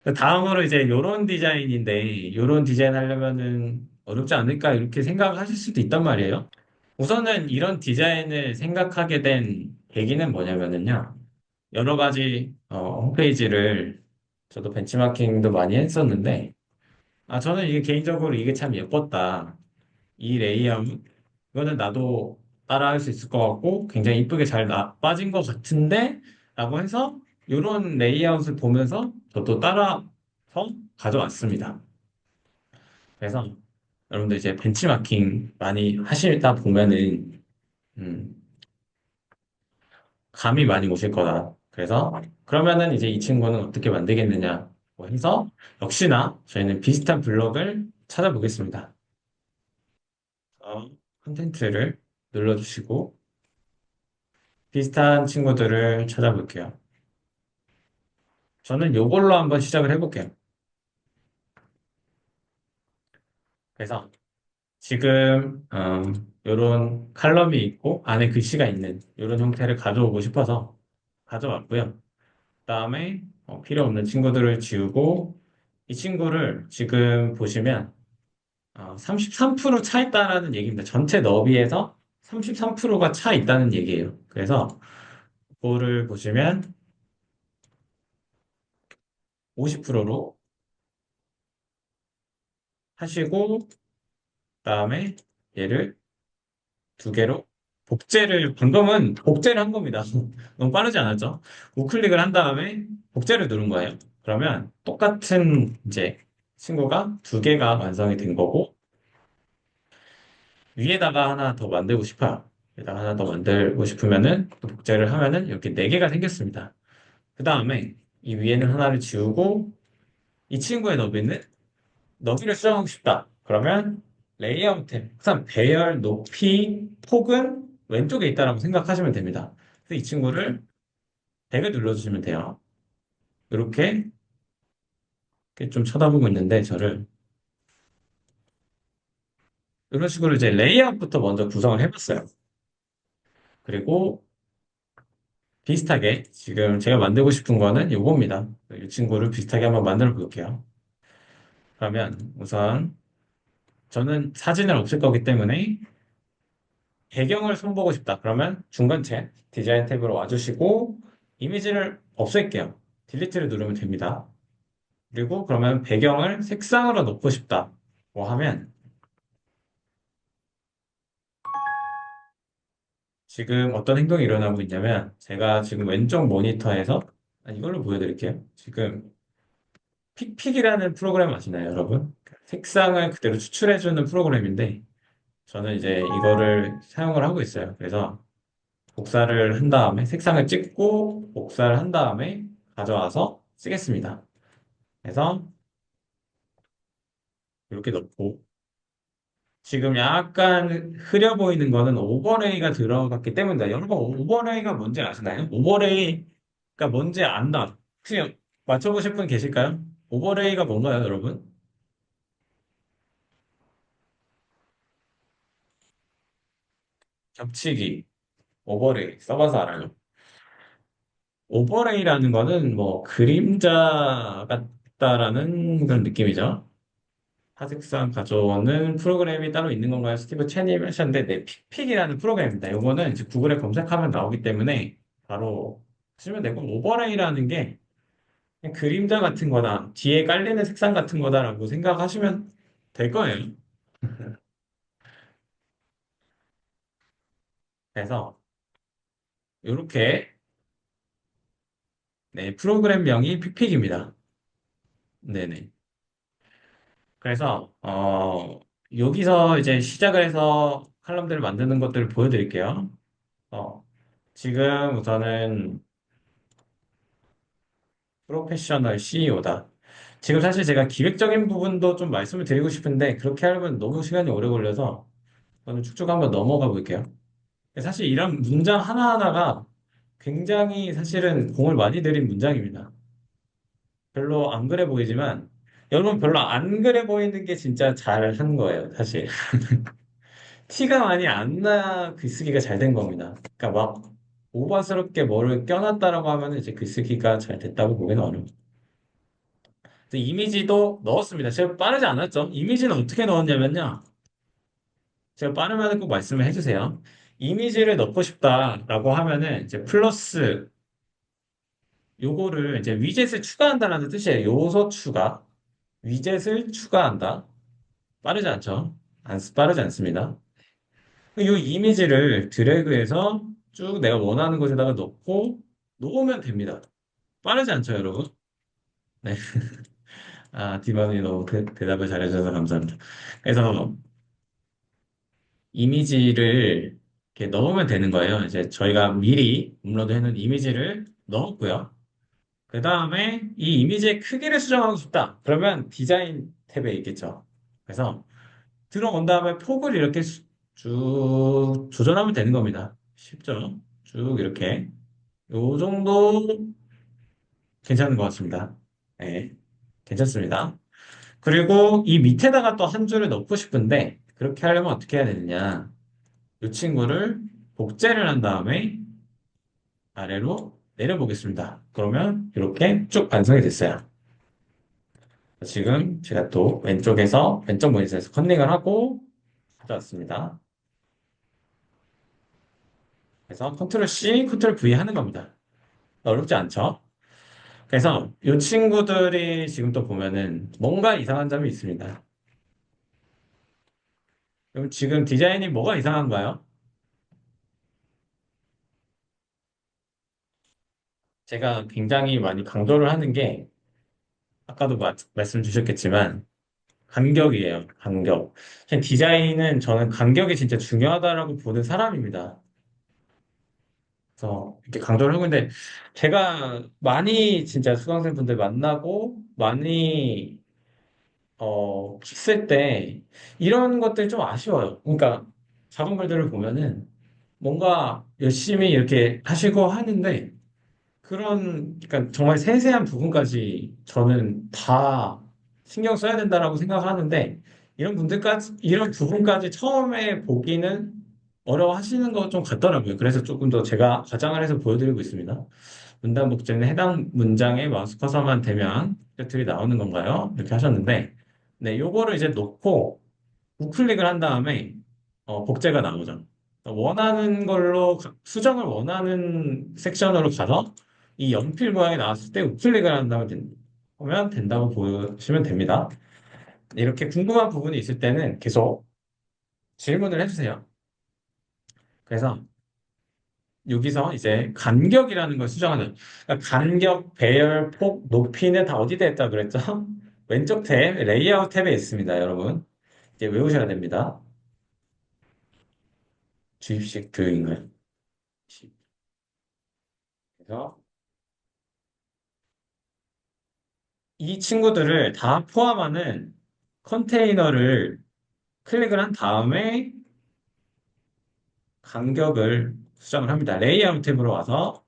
다음으로 이제 요런 디자인인데, 요런 디자인 하려면은 어렵지 않을까 이렇게 생각하실 수도 있단 말이에요. 우선은 이런 디자인을 생각하게 된 계기는 뭐냐면은요. 여러 가지 홈페이지를 저도 벤치마킹도 많이 했었는데, 저는 이게 개인적으로 이게 참 예뻤다. 이 레이아웃, 이거는 나도 따라할 수 있을 것 같고, 굉장히 이쁘게 잘 빠진 것 같은데, 라고 해서 이런 레이아웃을 보면서 저도 따라서 가져왔습니다. 그래서 여러분들 이제 벤치마킹 많이 하시다 보면은, 음, 감이 많이 오실 거다. 그래서 그러면은 이제 이 친구는 어떻게 만들겠느냐 해서 역시나 저희는 비슷한 블럭을 찾아보겠습니다. 컨텐츠를 눌러주시고 비슷한 친구들을 찾아볼게요. 저는 이걸로 한번 시작을 해볼게요. 그래서 지금 이런 칼럼이 있고 안에 글씨가 있는 이런 형태를 가져오고 싶어서 가져왔고요. 그다음에 필요 없는 친구들을 지우고 이 친구를 지금 보시면 33%차 있다라는 얘기입니다. 전체 너비에서 33%가 차 있다는 얘기예요. 그래서 그거를 보시면 50%로 하시고 그다음에 얘를 두 개로 방금은 복제를 한 겁니다. 너무 빠르지 않았죠? 우클릭을 한 다음에 복제를 누른 거예요. 그러면 똑같은 이제 친구가 두 개가 완성이 된 거고 위에다가 하나 더 만들고 싶어요. 위에다가 하나 더 만들고 싶으면은 또 복제를 하면은 이렇게 네 개가 생겼습니다. 그 다음에 이 위에는 하나를 지우고 이 친구의 너비를 수정하고 싶다. 그러면 레이아웃 탭, 항상 배열, 높이, 폭은 왼쪽에 있다라고 생각하시면 됩니다. 그래서 이 친구를 100을 눌러주시면 돼요. 이렇게 좀 쳐다보고 있는데 저를 이런 식으로 이제 레이아웃부터 먼저 구성을 해봤어요. 그리고 비슷하게 지금 제가 만들고 싶은 거는 요겁니다. 이 친구를 비슷하게 한번 만들어 볼게요. 그러면 우선 저는 사진을 없앨 거기 때문에 배경을 손보고 싶다. 그러면 중간 탭, 디자인 탭으로 와주시고 이미지를 없앨게요. 딜리트를 누르면 됩니다. 그리고 그러면 배경을 색상으로 넣고 싶다. 뭐 하면 지금 어떤 행동이 일어나고 있냐면 제가 지금 왼쪽 모니터에서 이걸로 보여드릴게요. 지금 픽픽이라는 프로그램 아시나요, 여러분? 색상을 그대로 추출해주는 프로그램인데 저는 이제 이거를 사용을 하고 있어요. 그래서 복사를 한 다음에 색상을 찍고 복사를 한 다음에 가져와서 쓰겠습니다. 그래서 이렇게 넣고 지금 약간 흐려 보이는 거는 오버레이가 들어갔기 때문이다. 여러분 오버레이가 뭔지 아시나요? 오버레이가 뭔지 안다. 혹시 맞춰보실 분 계실까요? 오버레이가 뭔가요, 여러분? 겹치기, 오버레이 써봐서 알아요. 오버레이라는 거는 뭐 그림자 같다라는 그런 느낌이죠. 사직상 가져오는 프로그램이 따로 있는 건가요? 스티브 채님 하셨는데, 네, 픽픽이라는 프로그램입니다. 이거는 이제 구글에 검색하면 나오기 때문에 바로 쓰면 되고, 오버레이라는 게 그냥 그림자 같은 거다, 뒤에 깔리는 색상 같은 거다라고 생각하시면 될 거예요. 그래서 이렇게 네, 프로그램명이 픽픽입니다. 네네. 그래서 여기서 이제 시작을 해서 칼럼들을 만드는 것들을 보여드릴게요. 어, 지금 우선은 프로페셔널 CEO다. 지금 사실 제가 기획적인 부분도 좀 말씀을 드리고 싶은데 그렇게 하려면 너무 시간이 오래 걸려서 저는 쭉쭉 한번 넘어가 볼게요. 사실 이런 문장 하나하나가 굉장히 사실은 공을 많이 들인 문장입니다. 별로 안 그래 보이지만 여러분 별로 안 그래 보이는 게 진짜 잘한 거예요, 사실. 티가 많이 안 나 글쓰기가 잘 된 겁니다. 그러니까 막 오버스럽게 뭐를 껴놨다라고 하면 이제 글쓰기가 잘 됐다고 보기는 어려워요. 이미지도 넣었습니다. 제가 빠르지 않았죠? 이미지는 어떻게 넣었냐면요. 제가 빠르면 꼭 말씀을 해주세요. 이미지를 넣고 싶다라고 하면은 이제 플러스 요거를 이제 위젯을 추가한다는 뜻이에요. 요소 추가. 위젯을 추가한다. 빠르지 않죠? 빠르지 않습니다. 이 이미지를 드래그해서 쭉 내가 원하는 곳에다가 넣고 놓으면 됩니다. 빠르지 않죠, 여러분? 네. 아, 디바이 너무 대답을 잘해주셔서 감사합니다. 그래서 이미지를 이렇게 넣으면 되는 거예요. 이제 저희가 미리 업로드 해놓은 이미지를 넣었고요. 그 다음에 이 이미지의 크기를 수정하고 싶다. 그러면 디자인 탭에 있겠죠. 그래서 들어온 다음에 폭을 이렇게 쭉 조절하면 되는 겁니다. 쉽죠? 쭉 이렇게. 요 정도 괜찮은 것 같습니다. 네, 괜찮습니다. 그리고 이 밑에다가 또 한 줄을 넣고 싶은데 그렇게 하려면 어떻게 해야 되느냐? 이 친구를 복제를 한 다음에 아래로 내려보겠습니다. 그러면 이렇게 쭉 완성이 됐어요. 지금 제가 또 왼쪽 모니터에서 컨닝을 하고 가져왔습니다. 그래서 컨트롤 C, 컨트롤 V 하는 겁니다. 어렵지 않죠? 그래서 이 친구들이 지금 또 보면은 뭔가 이상한 점이 있습니다. 그럼 지금 디자인이 뭐가 이상한가요? 제가 굉장히 많이 강조를 하는 게 아까도 말씀 주셨겠지만 간격이에요. 간격. 그냥 디자인은 저는 간격이 진짜 중요하다라고 보는 사람입니다. 그래서 이렇게 강조를 하고 있는데 제가 많이 진짜 수강생분들 만나고 많이 했을 때 이런 것들이 좀 아쉬워요. 그러니까 작업물들을 보면은 뭔가 열심히 이렇게 하시고 하는데 그러니까 정말 세세한 부분까지 저는 다 신경 써야 된다라고 생각하는데 이런 부분까지 처음에 보기는 어려워하시는 것 좀 같더라고요. 그래서 조금 더 제가 과장을 해서 보여드리고 있습니다. 문단 복제는 해당 문장의 마우스 커서만 되면 셔틀이 나오는 건가요? 이렇게 하셨는데, 네, 요거를 이제 놓고 우클릭을 한 다음에 복제가 나오죠. 수정을 원하는 섹션으로 가서 이 연필 모양이 나왔을 때 우클릭을 한다면 하면 된다고 보시면 됩니다. 이렇게 궁금한 부분이 있을 때는 계속 질문을 해주세요. 그래서 여기서 이제 간격이라는 걸 수정하는 그러니까 간격, 배열, 폭, 높이는 다 어디다 했다 그랬죠? 왼쪽 탭, 레이아웃 탭에 있습니다, 여러분. 이제 외우셔야 됩니다. 주입식 교육인가요? 그래서 이 친구들을 다 포함하는 컨테이너를 클릭을 한 다음에 간격을 수정을 합니다. 레이아웃 탭으로 와서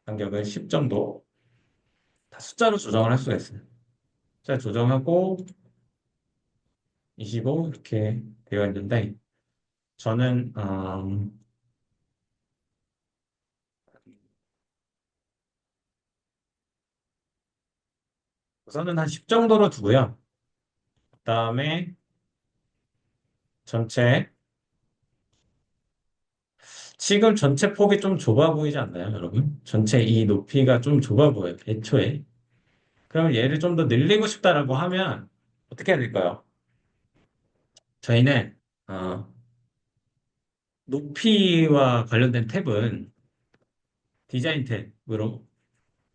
간격을 10 정도 다 숫자로 조정을 할 수가 있어요. 숫자 조정하고 25 이렇게 되어 있는데 저는 우선은 한 10 정도로 두고요. 그다음에 전체 지금 전체 폭이 좀 좁아 보이지 않나요, 여러분? 전체 이 높이가 좀 좁아 보여요, 애초에. 그럼 얘를 좀 더 늘리고 싶다라고 하면 어떻게 해야 될까요? 저희는 어, 높이와 관련된 탭은 디자인 탭으로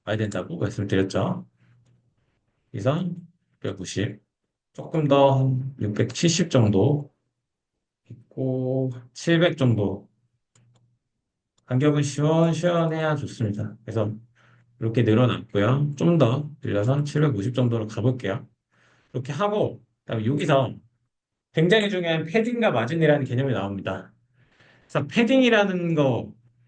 와야 된다고 말씀드렸죠. 그래서 690, 조금 더 670 정도 있고 700 정도 간격은 시원시원해야 좋습니다. 그래서 이렇게 늘어났고요. 좀 더 늘려서 750 정도로 가볼게요. 이렇게 하고 그다음에 여기서 굉장히 중요한 패딩과 마진이라는 개념이 나옵니다. 그래서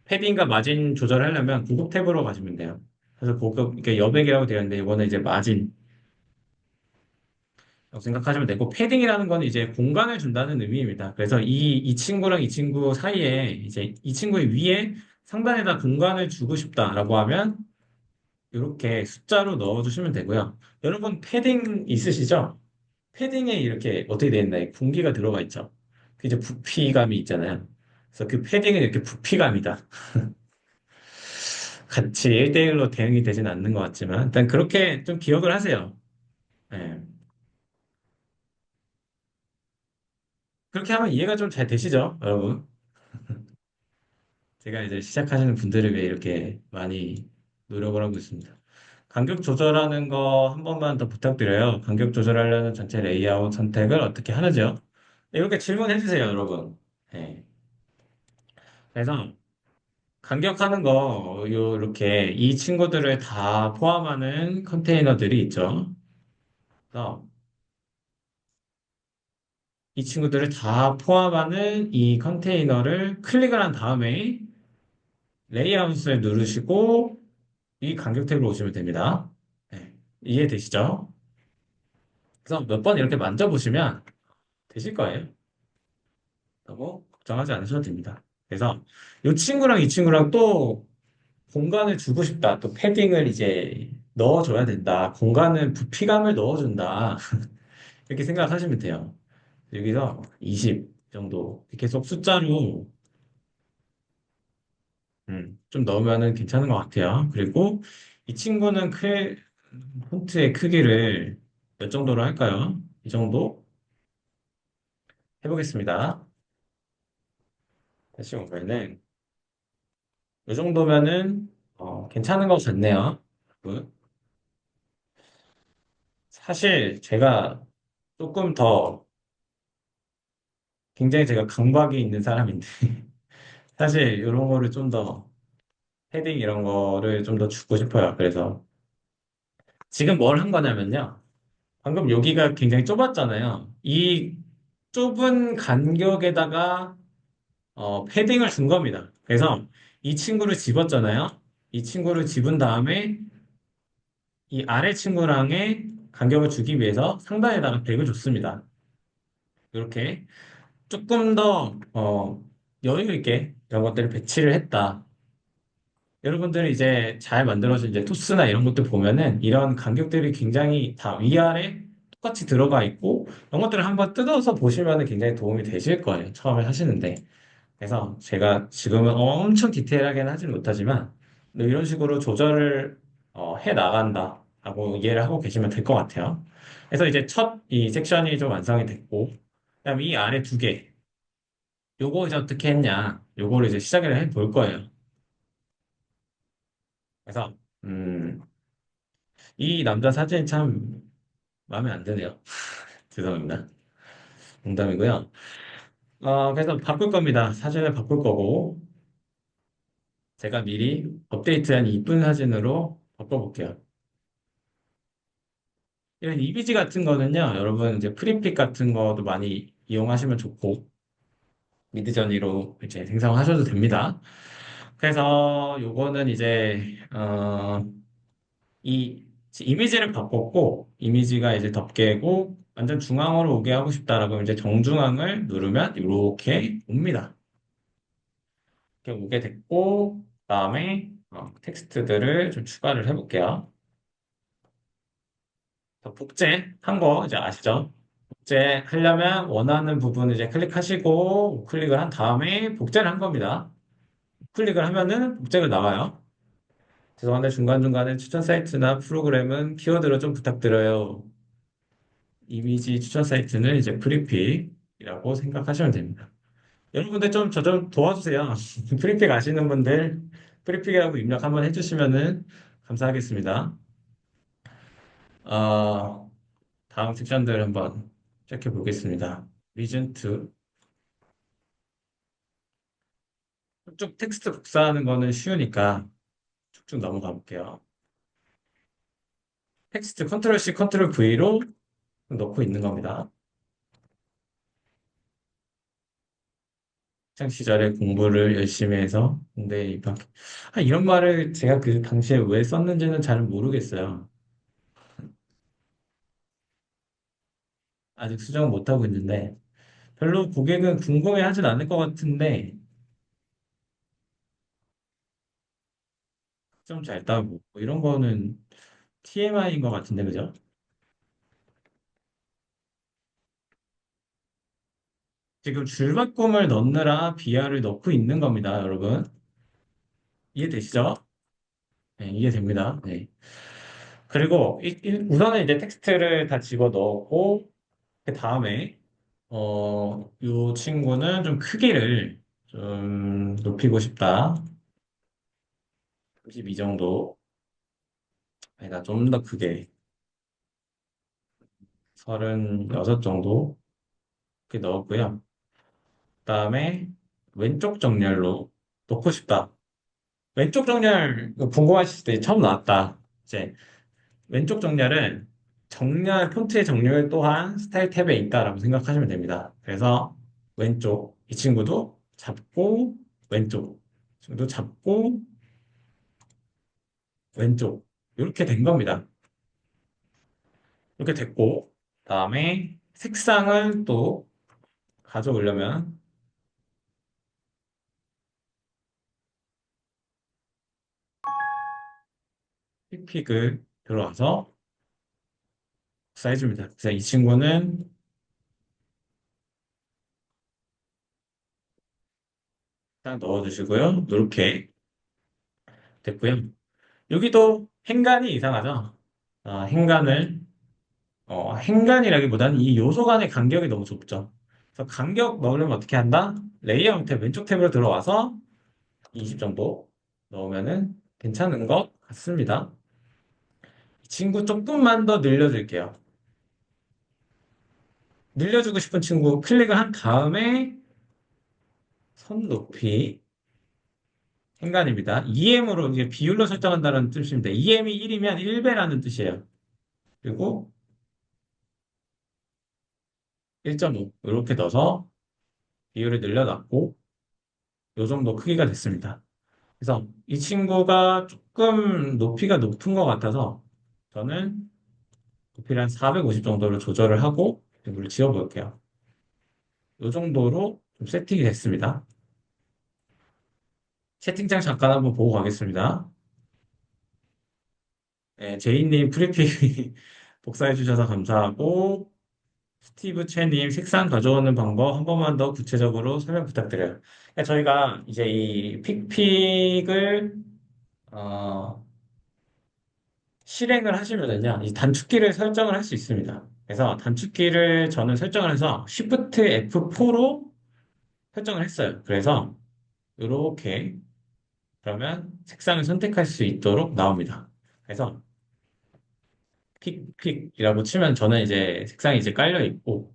패딩과 마진 조절하려면 고급 탭으로 가시면 돼요. 그래서 고급, 이게 여백이라고 되어 있는데 이거는 이제 마진 생각하시면 되고 패딩이라는 건 이제 공간을 준다는 의미입니다. 그래서 이 친구랑 이 친구 사이에 이제 이 친구의 위에 상단에다 공간을 주고 싶다라고 하면 이렇게 숫자로 넣어주시면 되고요. 여러분 패딩 있으시죠? 패딩에 이렇게 어떻게 되어 있나요? 공기가 들어가 있죠. 그 이제 부피감이 있잖아요. 그래서 그 패딩은 이렇게 부피감이다. 같이 1대1로 대응이 되진 않는 것 같지만 일단 그렇게 좀 기억을 하세요. 네. 그렇게 하면 이해가 좀 잘 되시죠, 여러분? 제가 이제 시작하시는 분들을 위해 이렇게 많이 노력을 하고 있습니다. 간격 조절하는 거 한 번만 더 부탁드려요. 간격 조절하려는 전체 레이아웃 선택을 어떻게 하는지요? 이렇게 질문해 주세요, 여러분. 네. 그래서 간격하는 거, 이렇게 이 친구들을 다 포함하는 컨테이너들이 있죠. 그래서 이 친구들을 다 포함하는 이 컨테이너를 클릭을 한 다음에 레이아웃을 누르시고 이 간격 탭으로 오시면 됩니다. 네. 이해되시죠? 그래서 몇 번 이렇게 만져보시면 되실 거예요. 너무 걱정하지 않으셔도 됩니다. 그래서 이 친구랑 이 친구랑 또 공간을 주고 싶다. 또 패딩을 이제 넣어줘야 된다. 공간은 부피감을 넣어준다. 이렇게 생각하시면 돼요. 여기서 20 정도 계속 숫자로 좀 넣으면은 괜찮은 것 같아요. 그리고 이 친구는 폰트의 크기를 몇 정도로 할까요? 이 정도 해보겠습니다. 다시 오면은 이 정도면은 괜찮은 것 같네요. 여러분. 사실 제가 조금 더 굉장히 제가 강박이 있는 사람인데 사실 이런 거를 좀 더 헤딩 이런 거를 좀 더 주고 싶어요. 그래서 지금 뭘 한 거냐면요. 방금 여기가 굉장히 좁았잖아요. 이 좁은 간격에다가 패딩을 준 겁니다. 그래서 이 친구를 집었잖아요. 이 친구를 집은 다음에 이 아래 친구랑의 간격을 주기 위해서 상단에다가 100을 줬습니다. 이렇게 조금 더 여유 있게 이런 것들을 배치를 했다. 여러분들이 이제 잘 만들어진 이제 토스나 이런 것들 보면은 이런 간격들이 굉장히 다 위아래 똑같이 들어가 있고 이런 것들을 한번 뜯어서 보시면은 굉장히 도움이 되실 거예요. 처음에 하시는데. 그래서 제가 지금은 엄청 디테일하게는 하지는 못하지만 이런 식으로 조절을 해 나간다 하고 이해를 하고 계시면 될 것 같아요. 그래서 이제 첫 이 섹션이 좀 완성이 됐고 그다음에 이 아래 두 개 요거 이제 어떻게 했냐 요거를 이제 시작을 해 볼 거예요. 그래서 이 남자 사진이 참 마음에 안 드네요. 죄송합니다. 농담이고요. 그래서 바꿀 겁니다. 사진을 바꿀 거고 제가 미리 업데이트한 이쁜 사진으로 바꿔볼게요. 이런 이미지 같은 거는요, 여러분 이제 프리픽 같은 것도 많이 이용하시면 좋고, 미드저니로 이제 생성하셔도 됩니다. 그래서 요거는 이제, 이 이미지를 바꿨고, 이미지가 이제 덮개고, 완전 중앙으로 오게 하고 싶다라고 이제 정중앙을 누르면 이렇게 옵니다. 이렇게 오게 됐고, 그다음에 텍스트들을 좀 추가를 해볼게요. 복제 한 거 이제 아시죠? 복제 하려면 원하는 부분 이제 클릭하시고 클릭을 한 다음에 복제를 한 겁니다. 클릭을 하면은 복제가 나와요. 죄송한데 중간중간에 추천 사이트나 프로그램은 키워드로 좀 부탁드려요. 이미지 추천 사이트는 이제 프리픽이라고 생각하시면 됩니다. 여러분들 좀 저 좀 도와주세요. 프리픽 아시는 분들 프리픽이라고 입력 한번 해주시면은 감사하겠습니다. 어, 다음 섹션들 한번 체크해 보겠습니다. 리즌 2. 쭉 텍스트 복사하는 거는 쉬우니까 쭉쭉 넘어가 볼게요. 텍스트 컨트롤 C, 컨트롤 V로 넣고 있는 겁니다. 학창 시절에 공부를 열심히 해서 군대에 입학. 이런 말을 제가 그 당시에 왜 썼는지는 잘 모르겠어요. 아직 수정을 못하고 있는데 별로 고객은 궁금해하진 않을 것 같은데 좀 잘 따고 뭐 이런 거는 TMI인 것 같은데 그죠? 지금 줄바꿈을 넣느라 비하를 넣고 있는 겁니다, 여러분. 이해되시죠? 네, 이해됩니다. 네. 그리고 우선은 이제 텍스트를 다 집어 넣었고 그 다음에 이 친구는 좀 크기를 좀 높이고 싶다. 32 정도. 아니다, 좀 더 크게. 36 정도. 이렇게 넣었고요. 그다음에 왼쪽 정렬로 놓고 싶다. 왼쪽 정렬 이거 궁금하실 때 처음 나왔다. 이제 왼쪽 정렬은 정렬 폰트의 정렬 또한 스타일 탭에 있다라고 생각하시면 됩니다. 그래서 왼쪽 이 친구도 잡고 왼쪽 이 친구도 잡고 왼쪽 이렇게 된 겁니다. 이렇게 됐고 그다음에 색상을 또 가져오려면 픽픽을 들어와서 사이즈입니다. 그래서 이 친구는 딱 넣어주시고요. 이렇게 됐고요. 여기도 행간이 이상하죠? 행간을 행간이라기보다는 이 요소 간의 간격이 너무 좁죠. 그래서 간격 넣으려면 어떻게 한다? 레이아웃 탭 왼쪽 탭으로 들어와서 20 정도 넣으면은 괜찮은 것 같습니다. 이 친구 조금만 더 늘려줄게요. 늘려주고 싶은 친구 클릭을 한 다음에 선 높이 행간입니다. EM으로 이제 비율로 설정한다는 뜻입니다. EM이 1이면 1배라는 뜻이에요. 그리고 1.5 이렇게 넣어서 비율을 늘려놨고 이 정도 크기가 됐습니다. 그래서 이 친구가 조금 높이가 높은 것 같아서 저는 높이를 한 450 정도로 조절을 하고 이걸 지워볼게요. 이 정도로 좀 세팅이 됐습니다. 채팅창 잠깐 한번 보고 가겠습니다. 네, 제이님 프리피 복사해 주셔서 감사하고 스티브 채님 색상 가져오는 방법 한 번만 더 구체적으로 설명 부탁드려요. 그러니까 저희가 이제 이 픽픽을 어, 실행을 하시면은요, 이 단축키를 설정을 할 수 있습니다. 그래서 단축키를 저는 설정을 해서 Shift F4로 설정을 했어요. 그래서 이렇게 그러면 색상을 선택할 수 있도록 나옵니다. 그래서 픽픽이라고 치면 저는 이제 색상이 이제 깔려 있고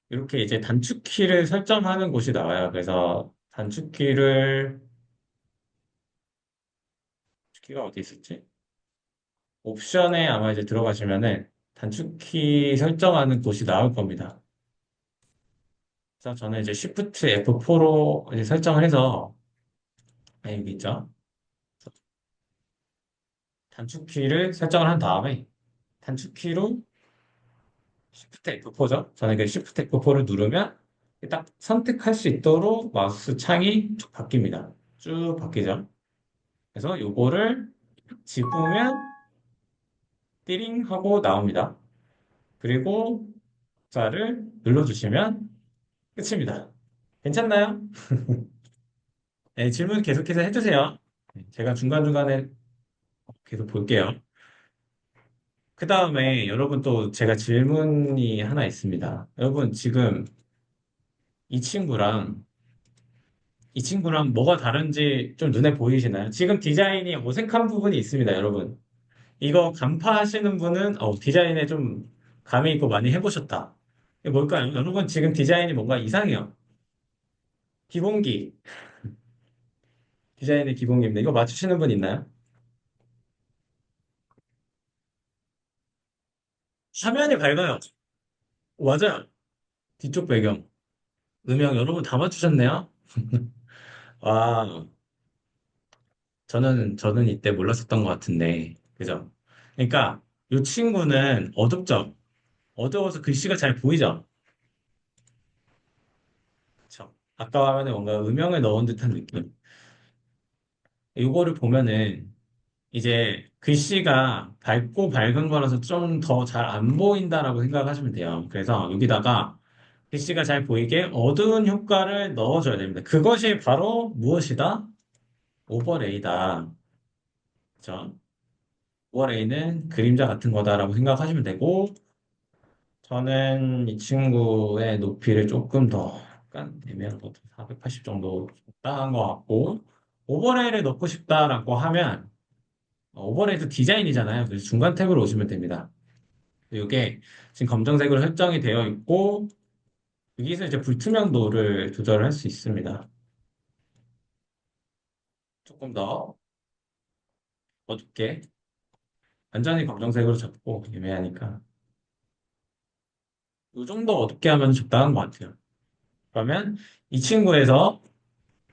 이렇게 이제 단축키를 설정하는 곳이 나와요. 그래서 단축키가 어디 있었지? 옵션에 아마 이제 들어가시면은 단축키 설정하는 곳이 나올 겁니다. 그래서 저는 이제 Shift F4로 이제 설정을 해서 여기 있죠. 단축키를 설정을 한 다음에 단축키로 Shift F4죠. 저는 그 Shift F4를 누르면 딱 선택할 수 있도록 마우스 창이 쭉 바뀝니다. 쭉 바뀌죠. 그래서 요거를 집으면 띠링 하고 나옵니다. 그리고 자를 눌러주시면 끝입니다. 괜찮나요? 네, 질문 계속해서 해주세요. 네, 제가 중간중간에 계속 볼게요. 그 다음에 여러분 또 제가 질문이 하나 있습니다. 여러분 지금 이 친구랑 이 친구랑 뭐가 다른지 좀 눈에 보이시나요? 지금 디자인이 어색한 부분이 있습니다, 여러분. 이거 간파하시는 분은 디자인에 좀 감이 있고 많이 해보셨다. 이게 뭘까요? 여러분 지금 디자인이 뭔가 이상해요. 기본기, 디자인의 기본기입니다. 이거 맞추시는 분 있나요? 화면이 밝아요. 맞아요. 뒤쪽 배경, 음영 여러분 다 맞추셨네요. 와, 저는 이때 몰랐었던 것 같은데, 그죠? 그러니까 이 친구는 어둡죠? 어두워서 글씨가 잘 보이죠? 그쵸? 아까 화면에 뭔가 음영을 넣은 듯한 느낌. 요거를 보면은 이제 글씨가 밝고 밝은 거라서 좀 더 잘 안 보인다라고 생각하시면 돼요. 그래서 여기다가 글씨가 잘 보이게 어두운 효과를 넣어줘야 됩니다. 그것이 바로 무엇이다? 오버레이다. 그죠? 오버레이는 그림자 같은 거다라고 생각하시면 되고, 저는 이 친구의 높이를 조금 더 약간 애매한 것 같아요. 480 정도 적당한 것 같고, 오버레이를 넣고 싶다라고 하면, 오버레이도 디자인이잖아요. 그래서 중간 탭으로 오시면 됩니다. 이게 지금 검정색으로 설정이 되어 있고, 여기서 이제 불투명도를 조절할 수 있습니다. 조금 더 어둡게, 완전히 검정색으로 잡고 애매하니까. 이 정도 어둡게 하면 적당한 것 같아요. 그러면 이 친구에서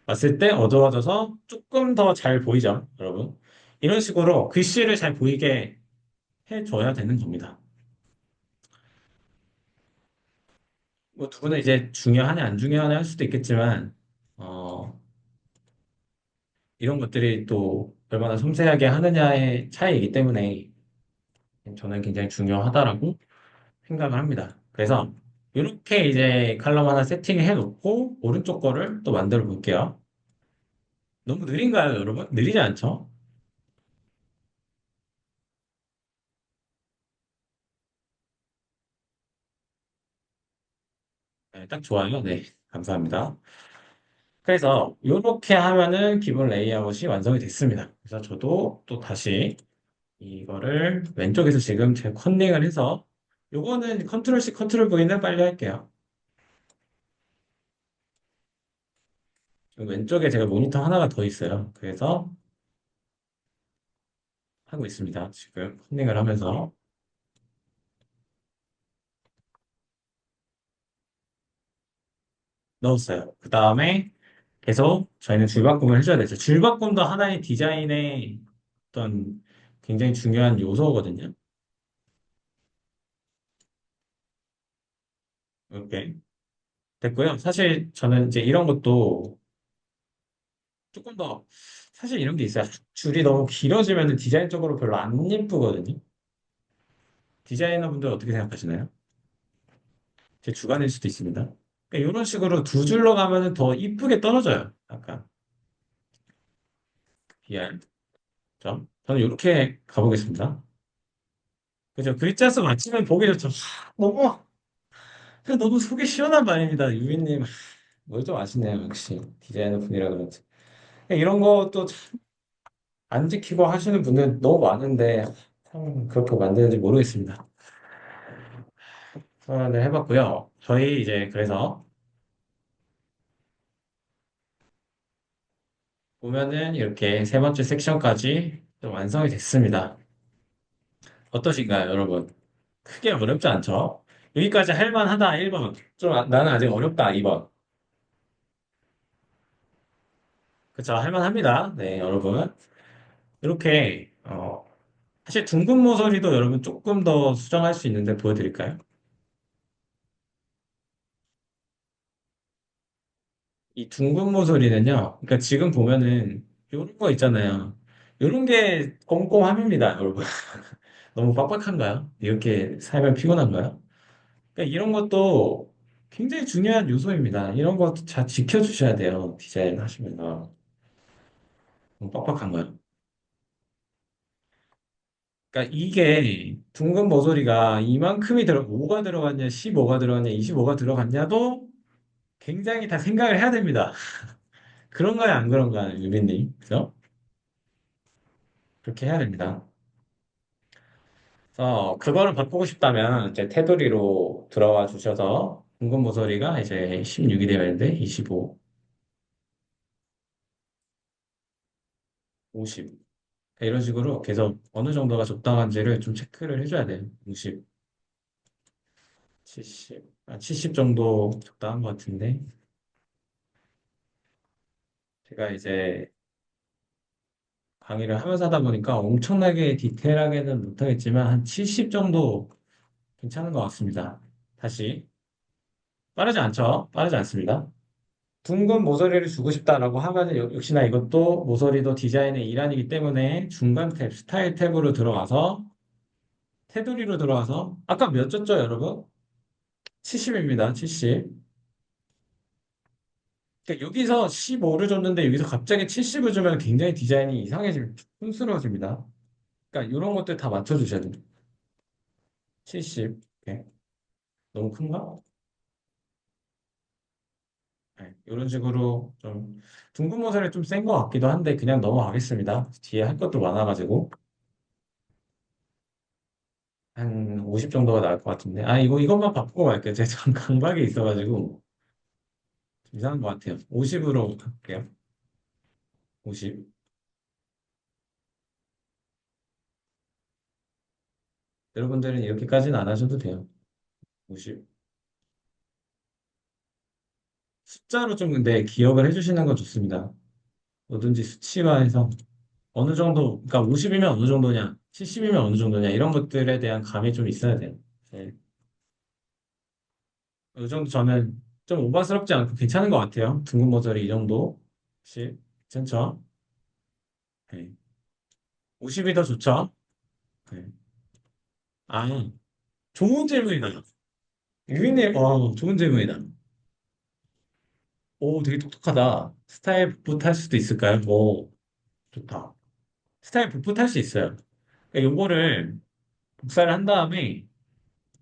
봤을 때 어두워져서 조금 더 잘 보이죠, 여러분? 이런 식으로 글씨를 잘 보이게 해줘야 되는 겁니다. 뭐 두 분은 이제 중요하냐 안 중요하냐 할 수도 있겠지만, 어, 이런 것들이 또 얼마나 섬세하게 하느냐의 차이이기 때문에 저는 굉장히 중요하다라고 생각을 합니다. 그래서 이렇게 이제 칼럼 하나 세팅해 놓고 오른쪽 거를 또 만들어 볼게요. 너무 느린가요, 여러분? 느리지 않죠? 네, 딱 좋아요. 네, 감사합니다. 그래서 이렇게 하면은 기본 레이아웃이 완성이 됐습니다. 그래서 저도 또 다시 이거를 왼쪽에서 지금 제 컨닝을 해서 요거는 컨트롤 C, 컨트롤 V는 빨리 할게요. 지금 왼쪽에 제가 모니터 하나가 더 있어요. 그래서 하고 있습니다. 지금 컨닝을 하면서 넣었어요. 그 다음에 계속 저희는 줄바꿈을 해줘야 되죠. 줄바꿈도 하나의 디자인의 어떤 굉장히 중요한 요소거든요. 이렇게 됐고요. 사실 저는 이제 이런 것도 조금 더 사실 이런 게 있어요. 줄이 너무 길어지면 디자인적으로 별로 안 예쁘거든요. 디자이너분들 어떻게 생각하시나요? 제 주관일 수도 있습니다. 그러니까 이런 식으로 두 줄로 가면 더 이쁘게 떨어져요. 약간 BR 점. 저는 이렇게 가보겠습니다. 그죠? 글자 수 맞추면 보기 좋죠. 너무 너무 속이 시원한 말입니다. 유빈님 뭘 좀 아시네요. 역시 디자이너 분이라 그런지. 이런 것도 안 지키고 하시는 분들 너무 많은데 참 그렇게 만드는지 모르겠습니다. 네, 해봤고요. 저희 이제 그래서 보면은 이렇게 세 번째 섹션까지 좀 완성이 됐습니다. 어떠신가요, 여러분? 크게 어렵지 않죠? 여기까지 할 만하다 1번. 좀 나는 아직 어렵다 2번. 그쵸? 할 만합니다. 네, 여러분. 이렇게 사실 둥근 모서리도 여러분 조금 더 수정할 수 있는데 보여드릴까요? 이 둥근 모서리는요. 그러니까 지금 보면은 이런 거 있잖아요. 이런 게 꼼꼼함입니다, 여러분. 너무 빡빡한가요? 이렇게 살면 피곤한가요? 그러니까 이런 것도 굉장히 중요한 요소입니다. 이런 것도 잘 지켜주셔야 돼요. 디자인 하시면서. 너무 빡빡한가요? 그러니까 이게 둥근 모서리가 이만큼이 5가 들어갔냐, 15가 들어갔냐, 25가 들어갔냐도 굉장히 다 생각을 해야 됩니다. 그런가요, 안 그런가요, 유빈님? 그죠? 그렇게 해야 됩니다. 그래서 그거를 바꾸고 싶다면 이제 테두리로 들어와 주셔서 둥근 모서리가 이제 16이 되어야 되는데 25, 50 이런 식으로 계속 어느 정도가 적당한지를 좀 체크를 해줘야 돼요. 60, 70, 70 정도 적당한 것 같은데 제가 이제 강의를 하면서 하다 보니까 엄청나게 디테일하게는 못하겠지만 한 70 정도 괜찮은 것 같습니다. 다시 빠르지 않죠? 빠르지 않습니다. 둥근 모서리를 주고 싶다라고 하면은 역시나 이것도 모서리도 디자인의 일환이기 때문에 중간 탭, 스타일 탭으로 들어가서 테두리로 들어가서 아까 몇 줬죠, 여러분? 70입니다. 70. 그러니까 여기서 15를 줬는데 여기서 갑자기 70을 주면 굉장히 디자인이 이상해집니다. 촌스러워집니다. 그러니까 이런 것들 다 맞춰주셔야 돼요. 70. 네. 너무 큰가? 네. 이런 식으로 좀 둥근 모서리 좀 센 것 같기도 한데 그냥 넘어가겠습니다. 뒤에 할 것도 많아가지고 한 50 정도가 나을 것 같은데 아 이것만 바꾸고 갈게요. 제가 좀 강박이 있어가지고 좀 이상한 것 같아요. 50으로 갈게요. 50. 여러분들은 이렇게까지는 안 하셔도 돼요. 50. 숫자로 좀 근데 기억을 해주시는 건 좋습니다. 뭐든지 수치화해서 어느 정도, 그러니까 50이면 어느 정도냐, 70이면 어느 정도냐, 이런 것들에 대한 감이 좀 있어야 돼요. 네. 이 정도 저는 좀 오바스럽지 않고 괜찮은 것 같아요. 둥근 모서리 이 정도. 혹시 괜찮죠? 네. 50이 더 좋죠? 네. 아, 좋은 질문이다. 유빈님, 좋은 질문이다. 오, 되게 똑똑하다. 스타일 북부 탈 수도 있을까요? 오, 좋다. 스타일 북부 탈 수 있어요. 그러니까 요거를 복사를 한 다음에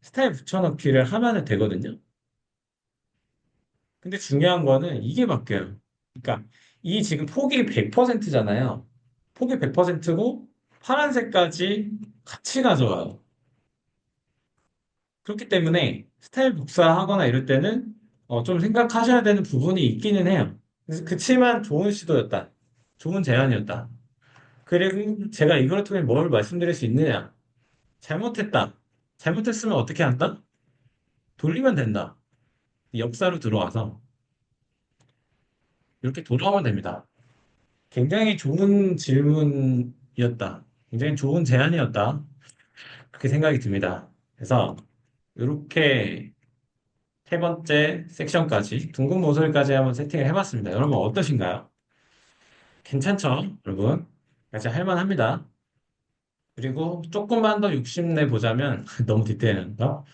스타일 붙여넣기를 하면 되거든요. 근데 중요한 거는 이게 바뀌어요. 그러니까 이 지금 폭이 100%잖아요. 폭이 100%고 파란색까지 같이 가져와요. 그렇기 때문에 스타일 복사하거나 이럴 때는 좀 생각하셔야 되는 부분이 있기는 해요. 그치만 좋은 시도였다. 좋은 제안이었다. 그리고 제가 이걸 통해 뭘 말씀드릴 수 있느냐? 잘못했다. 잘못했으면 어떻게 한다? 돌리면 된다. 역사로 들어와서 이렇게 돌아오면 됩니다. 굉장히 좋은 질문이었다. 굉장히 좋은 제안이었다. 그렇게 생각이 듭니다. 그래서 이렇게 세 번째 섹션까지 둥근 모서리까지 한번 세팅을 해봤습니다. 여러분 어떠신가요? 괜찮죠? 여러분? 같이 할만합니다. 그리고 조금만 더 욕심내 보자면 너무 디테일한가?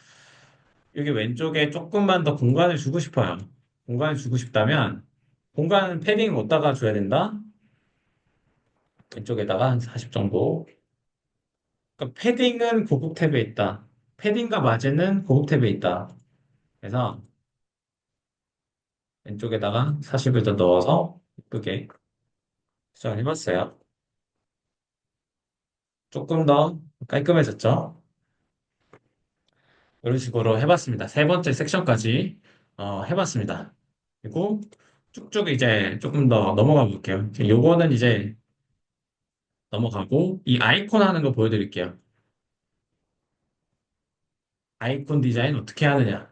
여기 왼쪽에 조금만 더 공간을 주고 싶어요. 공간을 주고 싶다면 공간 패딩을 어디다가 줘야 된다? 왼쪽에다가 한 40 정도. 그러니까 패딩은 고급 탭에 있다. 패딩과 마진은 고급 탭에 있다. 그래서 왼쪽에다가 40을 더 넣어서 예쁘게 수정을 해봤어요. 조금 더 깔끔해졌죠? 이런 식으로 해봤습니다. 세 번째 섹션까지 해봤습니다. 그리고 쭉쭉 이제 조금 더 넘어가 볼게요. 요거는 이제 넘어가고 이 아이콘 하는 거 보여드릴게요. 아이콘 디자인 어떻게 하느냐.